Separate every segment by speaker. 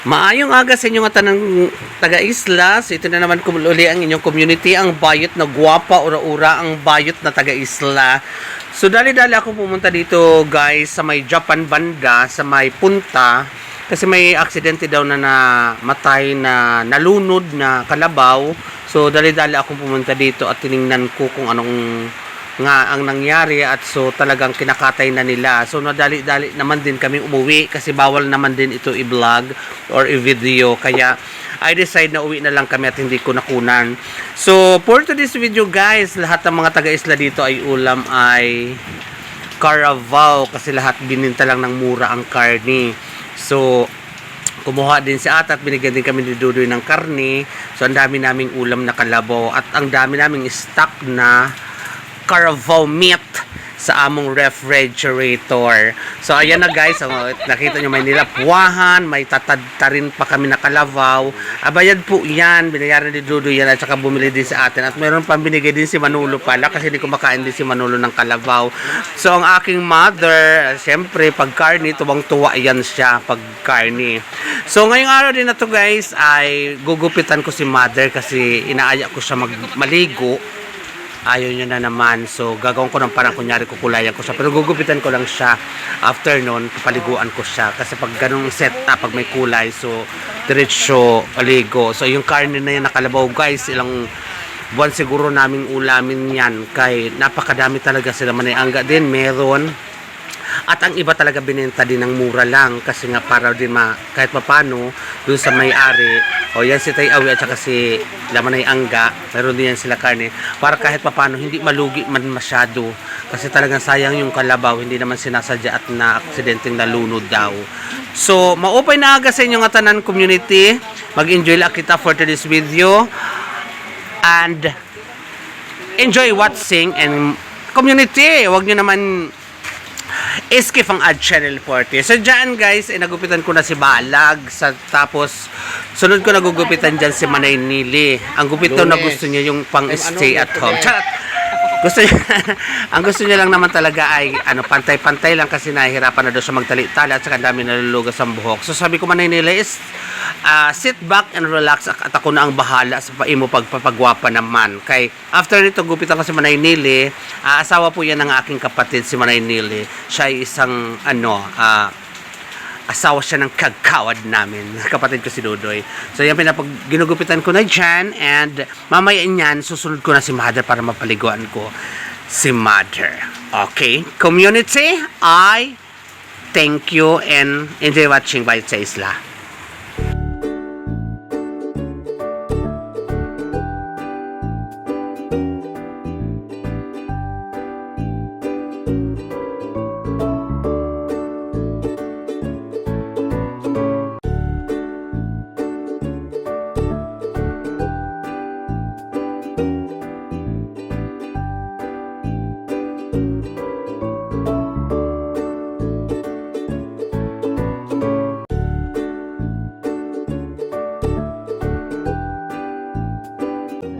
Speaker 1: Maayong aga sa inyong tanang taga-isla. So ito na naman uli ang inyong community, ang bayot na guwapa, ura-ura, ang bayot na taga-isla. So dali-dali ako pumunta dito guys sa may Japan banda, sa may punta. Kasi may aksidente daw na namatay na nalunod na kalabaw. So dali-dali ako pumunta dito at tiningnan ko kung anong nga ang nangyari at so talagang kinakatay na nila. So nadali-dali naman din kami umuwi kasi bawal naman din ito i-vlog or i-video, kaya I decide na uwi na lang kami at hindi ko nakunan. So for today's video guys, lahat ng mga taga-isla dito ay ulam ay Carabao kasi lahat bininta lang ng mura ang karne. So kumuha din si Ata at binigyan din kami ni Dudoy ng karne. So ang dami naming ulam na kalabaw at ang dami naming stock na Carabao meat sa among refrigerator. So ayan na guys, nakita nyo may nilapwahan, may tatadtarin pa kami na kalabaw. Abayad po yan, binayaran ni Dudo yan at saka bumili din sa atin. At mayroon pang binigay din si Manolo pala kasi hindi kumakain din si Manolo ng kalabaw. So ang aking mother, siyempre pag karni, tuwang-tuwa yan siya pag karni. So ngayong araw din na to guys ay gugupitan ko si mother kasi inaaya ko siya maligo. Ayaw niya na naman. So, gagawin ko ng parang kunyari kukulayan ko siya. Pero gugupitan ko lang siya. After nun, papaliguan ko siya. Kasi pag ganung set up, pag may kulay, so, diretso, aligo. So, yung karne na yan nakalabaw, guys, ilang buwan siguro naming ulamin yan. Kay napakadami talaga sila. Manayangga din, meron. At ang iba talaga binenta din ng mura lang kasi nga para din kahit papano dun sa may-ari o yan si Tay Awi at saka si Lamanay Angga, meron din yan sila karne para kahit papano hindi malugi man masyado kasi talagang sayang yung kalabaw, hindi naman sinasadya at na aksidenteng nalunod daw. So maupay na aga sa inyong tanan community, mag-enjoy lang kita for today's video and enjoy watching. And community, wag nyo naman skip ang ad channel 40. So dyan guys, nagupitan ko na si Balag tapos sunod ko nagugupitan dyan si Manay Nili. Ang gupit daw na gusto niya yung pang stay at home. Charot! Gusto niya, ang gusto niya lang naman talaga ay pantay-pantay lang kasi nahihirapan na daw siya magtali-tali at saka dami nalulugas ang buhok. So sabi ko Manay Nili is sit back and relax at ako na ang bahala sa paimo pagpapagwapa naman. Kay after nito gupitan ko si Manay Nili, asawa po yan ng aking kapatid si Manay Nili. Siya ay isang asawa siya ng kagkawad namin. Kapatid ko si Dudoy. So yan ginugupitan ko na dyan and mamaya niyan susunod ko na si Mother para mapaliguan ko si Mother. Okay? Community, I thank you and enjoy watching Bayot sa Isla.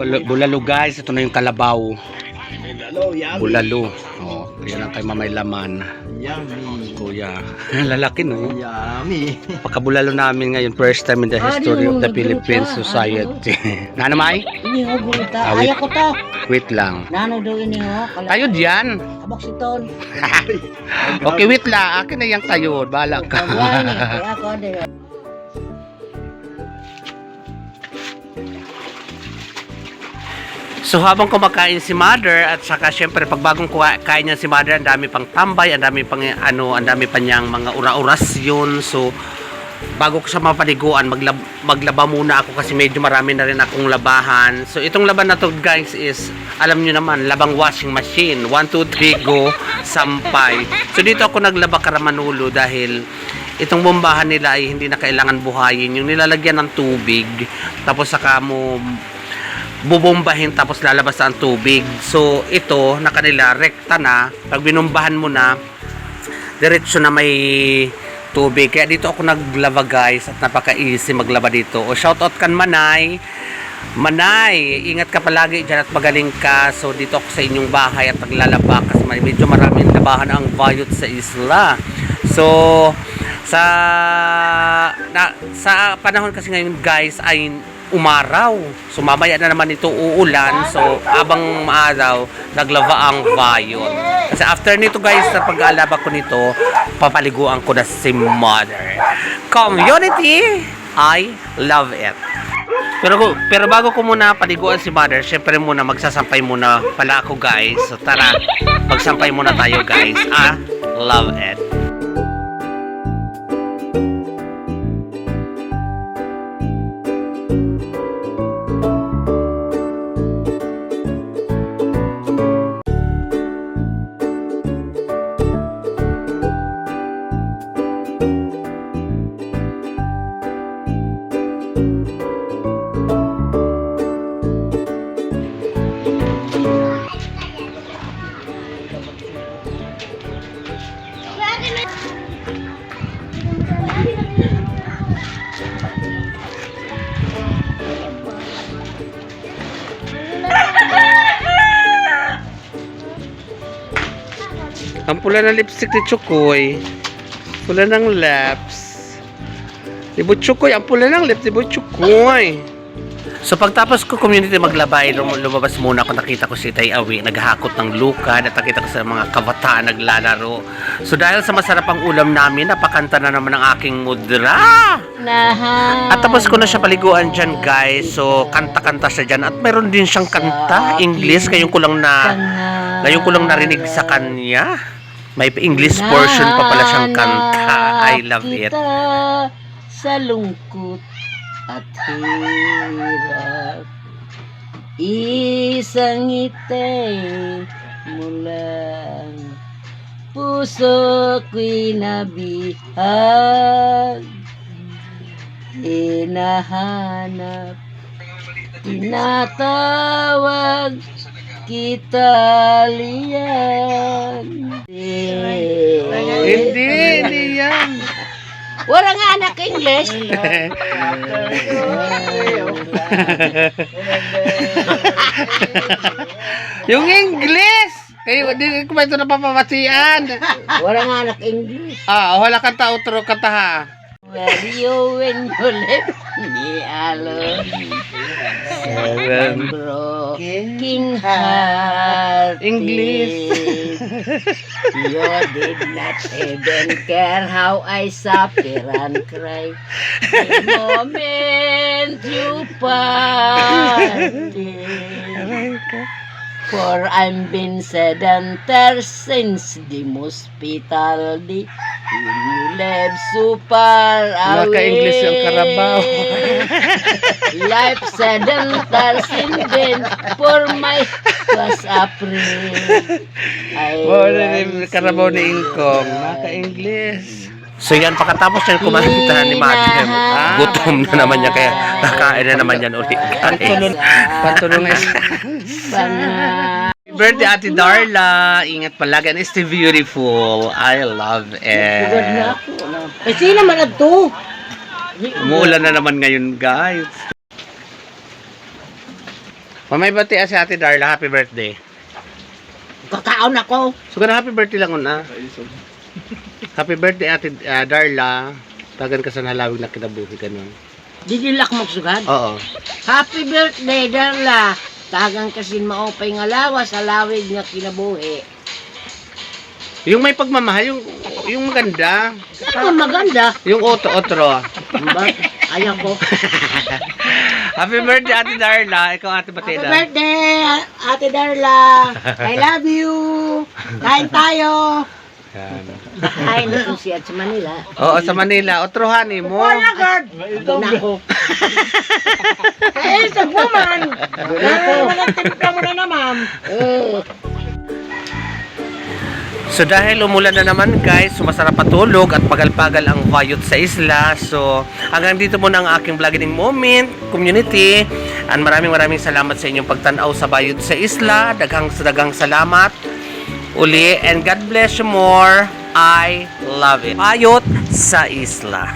Speaker 1: Bulalo guys, ito na yung kalabaw. Bulalo. Oh, yan ang kay Mamay Laman.
Speaker 2: Yummy.
Speaker 1: Kuya, lalaki no.
Speaker 2: Yummy.
Speaker 1: Pagkabulalo namin ngayon, first time in the history of the Philippine Society. Nano May?
Speaker 3: Ini ho gulita. Ayaw ko to.
Speaker 1: Wait lang.
Speaker 3: Nano daw ini ho.
Speaker 1: Tayo diyan.
Speaker 3: Abak si Ton.
Speaker 1: Okay, wait lang. Akin na yung tayo. Bahala ka.
Speaker 3: Kagway ni. Kaya ako ade.
Speaker 1: So habang kumakain si Mother at saka syempre pag bagong kain niya si Mother, ang dami pang tambay, ang dami pang ang dami pa niyang mga ura-urasyon. So bago ko siya mapaliguan, maglaba muna ako kasi medyo marami na rin akong labahan. So itong laban na to guys is, alam niyo naman, labang washing machine. 1, 2, 3, go, sampay. So dito ako naglaba Karamanulo dahil itong bombahan nila ay hindi na kailangan buhayin. Yung nilalagyan ng tubig, tapos saka mo bubombahin tapos lalabas ang tubig. So ito na kanila rekta na, pag binumbahan mo na diretso na may tubig. Kaya dito ako naglaba guys at napaka-easy maglaba dito. O shoutout kan Manay. Manay, ingat ka palagi dyan at magaling ka. So dito ako sa inyong bahay at naglalaba kasi medyo maraming labahan ang bayot sa isla. So, sa panahon kasi ngayon guys ay umaraw. So mamaya na naman ito uulan. So abang maaraw, naglaba ang vayot. Kasi after nito guys, sa pag-aalaba ko nito, papaliguan ko na si mother. Community, I love it. Pero bago ko muna paliguan si mother, syempre muna magsasampay muna pala ako guys. So tara, magsampay muna tayo guys. Love it. Ang pula ng lipstick ni Chukoy. Pula ng lips. Ni Butchukoy, ang pula ng lips ni Butchukoy. So pagtapos ko community maglabay, lumabas muna ako, nakita ko si Tay Awi naghahakot ng luka, nakita ko sa mga kabataan naglalaro. So dahil sa masarap ang ulam namin, napakanta na naman ang aking mudra. At tapos ko na siya paliguan dyan guys. So kanta-kanta siya dyan. At meron din siyang kanta, English, ngayon ko lang narinig sa kanya. May English portion pa pala siyang kanta. I love it.
Speaker 3: Sa lungkot at hirap, isang ngiti mo lang, puso ko'y nabihag, hinahanap, tinatawag kita liyan.
Speaker 1: Hindi yan.
Speaker 3: Wala nga anak English.
Speaker 1: Yung English! Kayo, di ko ba ito napapamatian?
Speaker 3: Wala nga anak English.
Speaker 1: Wala kanta, outro kanta ha.
Speaker 3: Where you when you left me alone. Seven broken heart.
Speaker 1: English.
Speaker 3: You did not even care how I suffer and cry. The moment you parted. For I'm been sedentary since the hospital day. When you left so far away.
Speaker 1: Naka-English yung Carabao.
Speaker 3: Life sedentary since then for my was April.
Speaker 1: Carabao ni Incom. Naka-English. So yan, pagkatapos yan kumanta ni Madam, gutom na naman niya kaya nakain na naman yan ulit. Pantulong na birthday Ate Darla. Ingat palagi. And stay beautiful. I love it.
Speaker 3: Sino man ito?
Speaker 1: Umuulan na naman ngayon, guys. Mamay bati si Ate Darla. Happy birthday.
Speaker 3: Kakaon ako.
Speaker 1: So, happy birthday lang una. Happy birthday Ate Darla. Tagan ka sa nalawig na kinabuhi ganun.
Speaker 3: Didilak mo sugad?
Speaker 1: Oo.
Speaker 3: Happy birthday, Darla. Tagang kasi maupay nga lawas sa lawig nga kinabuhi.
Speaker 1: Yung may pagmamahal, yung maganda.
Speaker 3: Ano maganda?
Speaker 1: Yung otro.
Speaker 3: Ayaw ko.
Speaker 1: Happy birthday Ate Darla. Ikaw Ate
Speaker 3: Happy
Speaker 1: Batida.
Speaker 3: birthday, Ate Darla. I love you. Kain tayo. Kain na kung siya sa Manila.
Speaker 1: Oo, sa Manila. Otrohan mo.
Speaker 3: Wala, God. Ito na ako. Eh, sa woman. Nagtimpla mo na naman.
Speaker 1: So dahil umulan na naman guys, sumasarap patulog at pagal-pagal ang vayot sa isla. So hanggang dito muna ang aking vlogging moment, community. And maraming salamat sa inyong pagtanaw sa vayot sa isla. Daghang salamat uli and God bless you more. I love it. Vayot sa isla.